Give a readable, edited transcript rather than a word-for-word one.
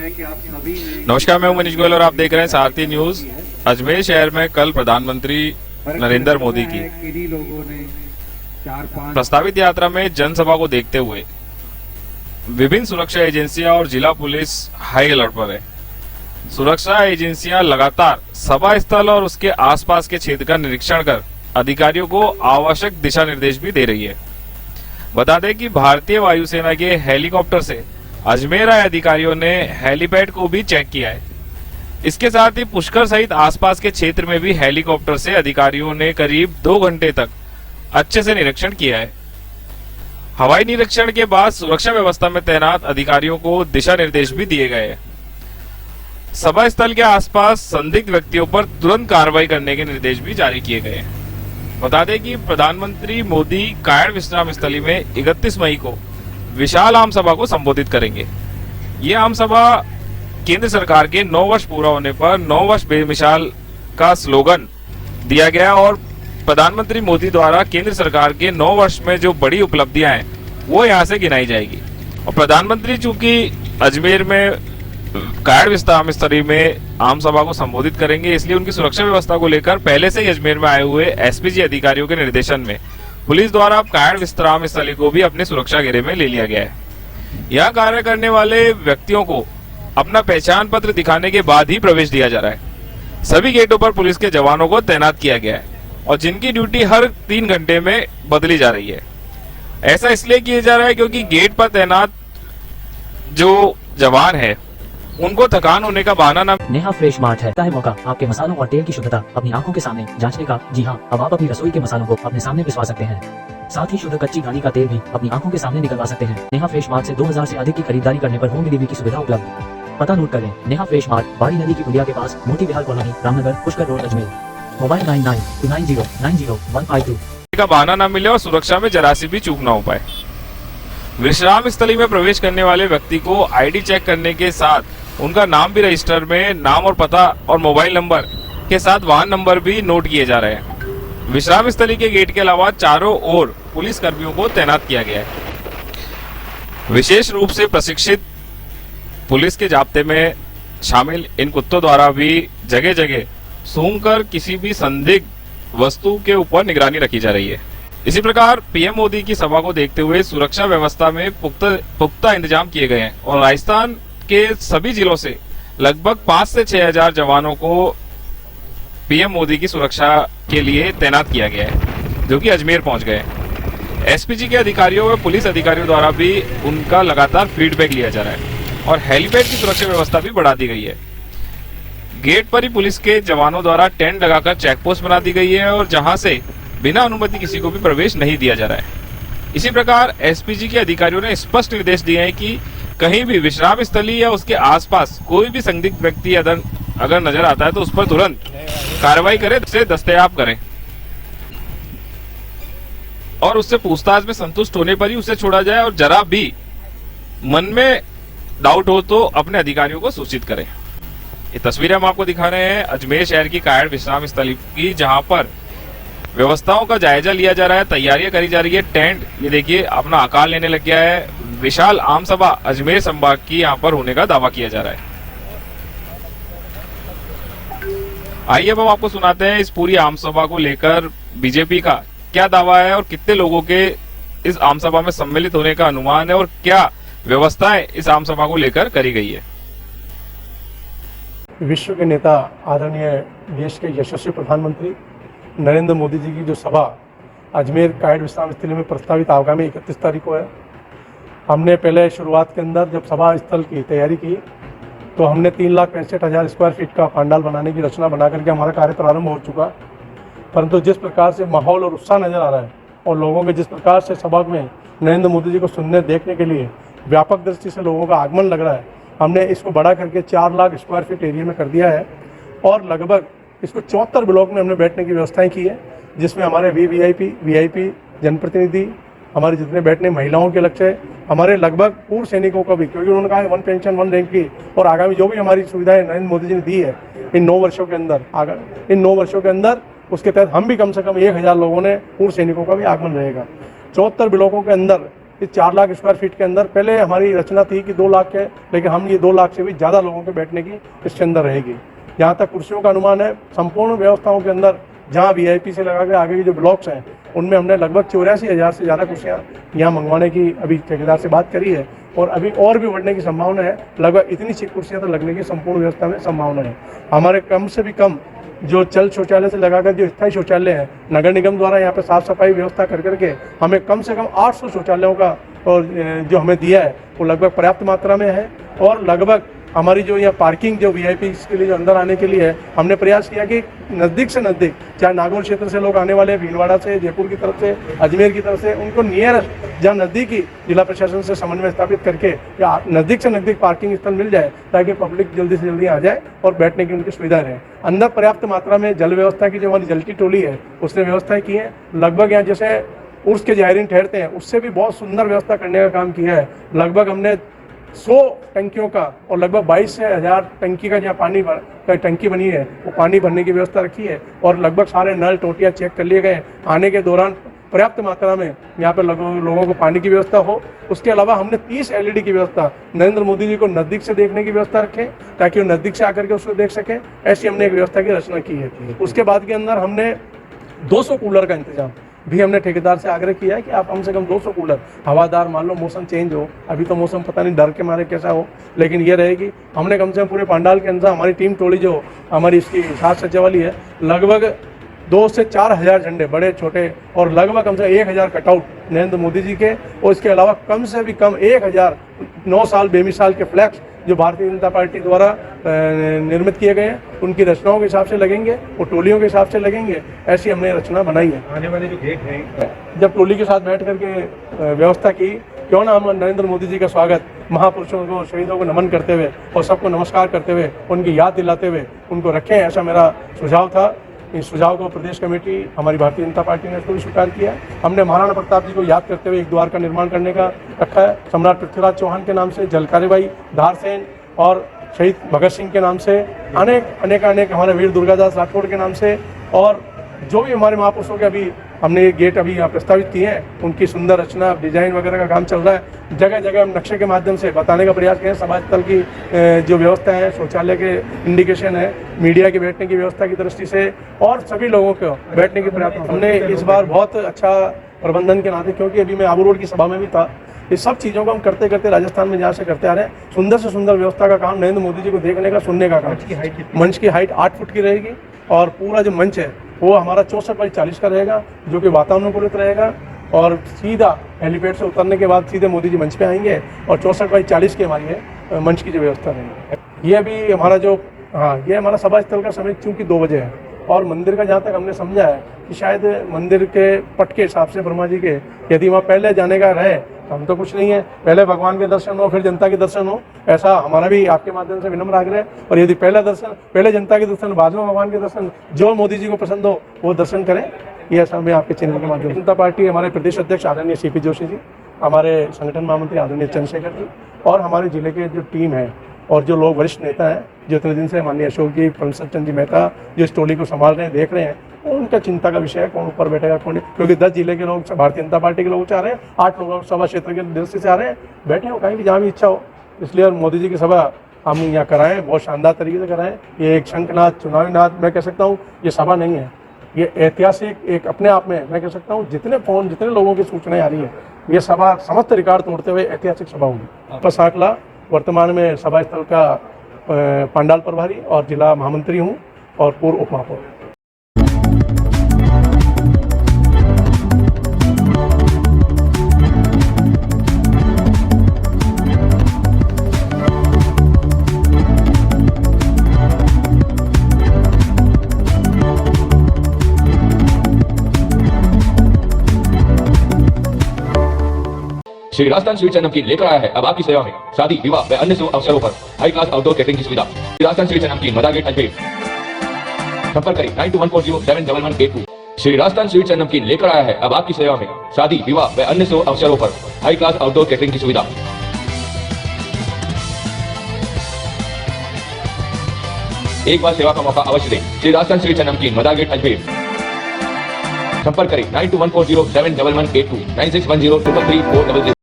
नमस्कार, मैं हूं मनीष गोयल और आप देख रहे हैं सारथी न्यूज। अजमेर शहर में कल प्रधानमंत्री नरेंद्र मोदी की प्रस्तावित यात्रा में जनसभा को देखते हुए विभिन्न सुरक्षा एजेंसियां और जिला पुलिस हाई अलर्ट पर है। सुरक्षा एजेंसियां लगातार सभा स्थल और उसके आसपास के क्षेत्र का निरीक्षण कर अधिकारियों को आवश्यक दिशा निर्देश भी दे रही है। बता दें कि भारतीय वायुसेना के हेलीकॉप्टर से अजमेर आए अधिकारियों ने हेलीपैड को भी चेक किया है। इसके साथ ही पुष्कर सहित आसपास के क्षेत्र में भी हेलीकॉप्टर से अधिकारियों ने करीब 2 घंटे तक अच्छे से निरीक्षण किया है। हवाई निरीक्षण के बाद सुरक्षा व्यवस्था में तैनात अधिकारियों को दिशा निर्देश भी दिए गए हैं। सभा स्थल के आसपास संदिग्ध व्यक्तियों पर तुरंत कार्रवाई करने के निर्देश भी जारी किए गए हैं। बता दें कि प्रधानमंत्री मोदी कायड़ विश्राम स्थली में 31 मई को विशाल आम सभा को संबोधित करेंगे। ये आम सभा केंद्र सरकार के 9 वर्ष पूरा होने पर 9 वर्ष बेमिसाल का स्लोगन दिया गया और प्रधानमंत्री मोदी द्वारा केंद्र सरकार के 9 वर्ष में जो बड़ी उपलब्धियां हैं वो यहाँ से गिनाई जाएगी। और प्रधानमंत्री चूंकि अजमेर में कायड़ विश्राम स्थली में आम सभा को संबोधित करेंगे, इसलिए उनकी सुरक्षा व्यवस्था को लेकर पहले से ही अजमेर में आए हुए एसपीजी अधिकारियों के निर्देशन में पुलिस द्वारा कायड़ विश्राम स्थली को भी अपने सुरक्षा घेरे में ले लिया गया है। यहाँ कार्य करने वाले व्यक्तियों को अपना पहचान पत्र दिखाने के बाद ही प्रवेश दिया जा रहा है। सभी गेटों पर पुलिस के जवानों को तैनात किया गया है और जिनकी ड्यूटी हर 3 घंटे में बदली जा रही है। ऐसा इसलिए किया जा रहा है क्योंकि गेट पर तैनात जो जवान है उनको थकान होने का बहाना न। नेहा फ्रेश मार्ट है मौका आपके मसालों और तेल की शुद्धता अपनी आंखों के सामने जांचने का। जी हां, अब आप अपनी रसोई के मसालों को अपने सामने पिसवा सकते हैं। साथ ही शुद्ध कच्ची घानी का तेल भी अपनी आंखों के सामने निकलवा सकते हैं। नेहा फ्रेश मार्ट से 2000 से अधिक की खरीदारी करने पर होम डिलीवरी की सुविधा उपलब्ध। पता नोट करें, नेहा फ्रेश मार्ट बाड़ी नदी की पुलिया के पास, Moti Vihar colony, Ramnagar, Pushkar road, Ajmer. Mobile 9929090152 का बहाना न मिले और सुरक्षा में जरा सी भी चूक न हो पाए। विश्राम स्थली में प्रवेश करने वाले व्यक्ति को आईडी चेक करने के साथ उनका नाम भी रजिस्टर में नाम और पता और मोबाइल नंबर के साथ वाहन नंबर भी नोट किए जा रहे हैं। विश्राम स्थली के गेट के अलावा चारों ओर पुलिस कर्मियों को तैनात किया गया है। विशेष रूप से प्रशिक्षित पुलिस के जाब्ते में शामिल इन कुत्तों द्वारा भी जगह जगह सूंघकर किसी भी संदिग्ध वस्तु के ऊपर निगरानी रखी जा रही है। इसी प्रकार पीएम मोदी की सभा को देखते हुए सुरक्षा व्यवस्था में पुख्ता इंतजाम किए गए हैं और राजस्थान के सभी जिलों से लगभग 5 से 6 हजार जवानों को पीएम मोदी की सुरक्षा के लिए तैनात किया गया है, जो कि अजमेर पहुंच गए। एसपीजी के अधिकारियों व पुलिस अधिकारियों द्वारा भी उनका लगातार फीडबैक लिया जा रहा है और हेलीपैड की सुरक्षा व्यवस्था भी बढ़ा दी गई है। गेट पर ही पुलिस के जवानों द्वारा टेंट लगाकर चेक पोस्ट बना दी गई है और जहां से बिना अनुमति किसी को भी प्रवेश नहीं दिया जा रहा है। इसी प्रकार एसपीजी के अधिकारियों ने स्पष्ट निर्देश दिए हैं कि कहीं भी विश्राम स्थली या उसके आसपास कोई भी संदिग्ध व्यक्ति अगर नजर आता है तो उस पर तुरंत कार्रवाई करें, उसे दस्तयाब करें और उससे पूछताछ में संतुष्ट होने पर ही उसे छोड़ा जाए और जरा भी मन में डाउट हो तो अपने अधिकारियों को सूचित करें। ये तस्वीरें हम आपको दिखा रहे हैं अजमेर शहर की कायड़ विश्राम स्थली की, जहां पर व्यवस्थाओं का जायजा लिया जा रहा है, तैयारियां करी जा रही है। टेंट ये देखिए अपना आकार लेने लग गया है। विशाल आम सभा अजमेर संभाग की यहां पर होने का दावा किया जा रहा है। आइए अब हम आपको सुनाते हैं इस पूरी आम सभा को लेकर बीजेपी का क्या दावा है और कितने लोगों के इस आम सभा में सम्मिलित होने का अनुमान है और क्या व्यवस्थाएं इस आम सभा को लेकर करी गई है। विश्व के नेता आदरणीय देश के यशस्वी प्रधानमंत्री नरेंद्र मोदी जी की जो सभा अजमेर कायड़ विश्राम स्थली में प्रस्तावित आगामी 31 तारीख को है। हमने पहले शुरुआत के अंदर जब सभा स्थल की तैयारी की तो हमने 3,65,000 स्क्वायर फीट का पंडाल बनाने की रचना बना करके हमारा कार्य प्रारंभ हो चुका। परंतु जिस प्रकार से माहौल और उत्साह नज़र आ रहा है और लोगों के जिस प्रकार से सभा में नरेंद्र मोदी जी को सुनने देखने के लिए व्यापक दृष्टि से लोगों का आगमन लग रहा है, हमने इसको बढ़ा करके 4 लाख स्क्वायर फीट एरिया में कर दिया है और लगभग इसको 74 ब्लॉक में हमने बैठने की व्यवस्थाएं की है, जिसमें हमारे वीआईपी जनप्रतिनिधि, हमारे जितने बैठने महिलाओं के लक्ष्य है, हमारे लगभग पूर्व सैनिकों का भी, क्योंकि उन्होंने कहा है 1 पेंशन 1 रैंक की और आगामी जो भी हमारी सुविधाएं नरेंद्र मोदी जी ने दी है इन 9 वर्षों के अंदर उसके तहत हम भी कम से कम 1000 लोगों ने पूर्व सैनिकों का भी आगमन रहेगा। 74 ब्लॉकों के अंदर इस 4 लाख स्क्वायर फीट के अंदर पहले हमारी रचना थी कि 2 लाख है, लेकिन हम ये 2 लाख से भी ज़्यादा लोगों के बैठने की इसके अंदर रहेगी। जहाँ तक कुर्सियों का अनुमान है, संपूर्ण व्यवस्थाओं के अंदर जहाँ VIP से लगा के आगे के जो ब्लॉक्स हैं उनमें हमने लगभग 84,000 से ज़्यादा कुर्सियाँ यहाँ मंगवाने की अभी ठेकेदार से बात करी है, और अभी और भी बढ़ने की संभावना है। लगभग इतनी सी कुर्सियाँ तो लगने की संपूर्ण व्यवस्था में संभावना है। हमारे कम से भी कम जो चल शौचालय से लगाकर जो स्थायी शौचालय है, नगर निगम द्वारा यहाँ पे साफ सफाई व्यवस्था कर करके हमें कम से कम 800 शौचालयों का और जो हमें दिया है वो लगभग पर्याप्त मात्रा में है। और लगभग हमारी जो यहाँ पार्किंग जो VIP के लिए जो अंदर आने के लिए है, हमने प्रयास किया कि नज़दीक से नज़दीक, चाहे नागौर क्षेत्र से लोग आने वाले, भीलवाड़ा से, जयपुर की तरफ से, अजमेर की तरफ से, उनको नियरेस्ट जहाँ नज़दीकी जिला प्रशासन से समन्वय स्थापित करके या नज़दीक से नज़दीक पार्किंग स्थल मिल जाए, ताकि पब्लिक जल्दी से जल्दी आ जाए और बैठने की उनकी सुविधा रहे। अंदर पर्याप्त मात्रा में जल व्यवस्था की जो हमारी जल की टोली है उसने व्यवस्थाएँ की है। लगभग यहाँ जैसे उर्स के जायरीन ठहरते हैं, उससे भी बहुत सुंदर व्यवस्था करने का काम किया है। लगभग हमने 100 टंकियों का और लगभग 22 से 1000 टंकी का जहाँ पानी टंकी बनी है वो पानी भरने की व्यवस्था रखी है, और लगभग सारे नल टोटियाँ चेक कर लिए गए। आने के दौरान पर्याप्त मात्रा में यहाँ पर लोगों को पानी की व्यवस्था हो। उसके अलावा हमने 30 LED की व्यवस्था, नरेंद्र मोदी जी को नज़दीक से देखने की व्यवस्था रखें ताकि वो नज़दीक से आकर के उसको देख सकें, ऐसी हमने एक व्यवस्था की रचना की है। उसके बाद के अंदर हमने 200 कूलर का इंतजाम भी हमने ठेकेदार से आग्रह किया है कि आप कम से कम 200 कूलर, हवादार, मान लो मौसम चेंज हो, अभी तो मौसम पता नहीं डर के मारे कैसा हो, लेकिन ये रहेगी। हमने कम से कम पूरे पंडाल के अंदर हमारी टीम टोली जो हमारी इसकी साज सज्जा वाली है, लगभग 2 से 4 हज़ार झंडे बड़े छोटे और लगभग कम से 1,000 कटआउट नरेंद्र मोदी जी के, और इसके अलावा कम से भी कम 1,000 9 साल बेमिसाल के फ्लैक्स जो भारतीय जनता पार्टी द्वारा निर्मित किए गए हैं, उनकी रचनाओं के हिसाब से लगेंगे, वो टोलियों के हिसाब से लगेंगे। ऐसी हमने रचना बनाई है। आने वाले जो गेट हैं, जब टोली के साथ बैठ करके व्यवस्था की, क्यों ना हम नरेंद्र मोदी जी का स्वागत महापुरुषों को, शहीदों को नमन करते हुए और सबको नमस्कार करते हुए, उनकी याद दिलाते हुए उनको रखें, ऐसा मेरा सुझाव था। इस सुझाव को प्रदेश कमेटी हमारी भारतीय जनता पार्टी ने इसको भी स्वीकार किया। हमने महाराणा प्रताप जी को याद करते हुए एक द्वार का निर्माण करने का रखा है। सम्राट पृथ्वीराज चौहान के नाम से, जलकारीबाई धारसेन और शहीद भगत सिंह के नाम से, अनेक हमारे वीर दुर्गादास राठौड़ के नाम से, और जो भी हमारे महापुरुषों के अभी हमने ये गेट अभी यहाँ प्रस्तावित किए हैं, उनकी सुंदर रचना, डिजाइन वगैरह का काम चल रहा है। जगह जगह हम नक्शे के माध्यम से बताने का प्रयास करें, सभा स्थल की जो व्यवस्था है, शौचालय के इंडिकेशन है, मीडिया के बैठने की व्यवस्था की दृष्टि से, और सभी लोगों को बैठने की पर्याप्त। हमने इस बार बहुत अच्छा प्रबंधन के नाते, क्योंकि अभी मैं आबू रोड की सभा में भी था, इस सब चीज़ों को हम करते करते राजस्थान में जहाँ से करते आ रहे हैं, सुंदर से सुंदर व्यवस्था का काम, नरेंद्र मोदी जी को देखने का, सुनने का काम। मंच की हाइट 8 फुट की रहेगी, और पूरा जो मंच है वो हमारा 64x40 का रहेगा, जो कि वातानुकूलित रहेगा, और सीधा हेलीपैड से उतरने के बाद सीधे मोदी जी मंच पे आएंगे, और 64x40 की हमारी है मंच की जो व्यवस्था रहेगी। ये अभी हमारा जो ये हमारा सभा स्थल का समय चूँकि 2 बजे है, और मंदिर का जहाँ तक हमने समझा है कि शायद मंदिर के पट के हिसाब से ब्रह्मा जी के, यदि वहाँ पहले जाने का रहे, हम तो कुछ नहीं है, पहले भगवान के दर्शन हो फिर जनता के दर्शन हो, ऐसा हमारा भी आपके माध्यम से विनम्र आग्रह है। और यदि पहले जनता के दर्शन, बाद में भगवान के दर्शन, जो मोदी जी को पसंद हो वो दर्शन करें, ये ऐसा मैं आपके चैनल के माध्यम से। जनता पार्टी, हमारे प्रदेश अध्यक्ष आदरणीय CP जोशी जी, हमारे संगठन महामंत्री आदरणीय चंद्रशेखर जी, और हमारे जिले के जो टीम है और जो लोग वरिष्ठ नेता हैं, जो इतने दिन से माननीय अशोक जी, प्रोफेसर चंद जी मेहता जो इस टोली को संभाल रहे हैं, देख रहे हैं, उनका चिंता का विषय है कौन ऊपर बैठेगा कौन, क्योंकि 10 जिले के लोग भारतीय जनता पार्टी के लोग चाह रहे हैं, 8 लोग सभा क्षेत्र के दृष्टि से आ रहे हैं, बैठे हो कहीं भी जहाँ भी इच्छा हो। इसलिए मोदी जी की सभा हम यहाँ कराएं, बहुत शानदार तरीके से कराएं। ये एक शंखनाद, चुनावी नाद मैं कह सकता हूँ, ये सभा नहीं है, ये ऐतिहासिक एक अपने आप में मैं कह सकता हूँ, जितने लोगों की सूचनाएं आ रही है, ये सभा समस्त रिकॉर्ड तोड़ते हुए ऐतिहासिक सभा होगी। बस आंकला वर्तमान में सभा स्थल का पंडाल प्रभारी और जिला महामंत्री हूँ और पूर्व उप महापौर। श्री राजस्थान स्वीट्स एंड नमकीन लेकर आया है अब आपकी सेवा में शादी, विवाह व अन्य शुभ अवसरों पर हाई क्लास आउटडोर कैटरिंग की सुविधा। श्री राजस्थान स्वीट्स एंड नमकीन, मदा गेट, अजमेर। संपर्क करें 9214071182। श्री राजस्थान स्वीट्स एंड नमकीन लेकर आया है अब आपकी सेवा में शादी, विवाह व अन्य शुभ अवसरों पर हाई क्लास आउटडोर कैटरिंग की सुविधा। एक बार सेवा का मौका अवश्य दें। श्री राजस्थान स्वीट्स एंड नमकीन, मदा गेट, अजमेर। संपर्क करें 9214071182 9610333400।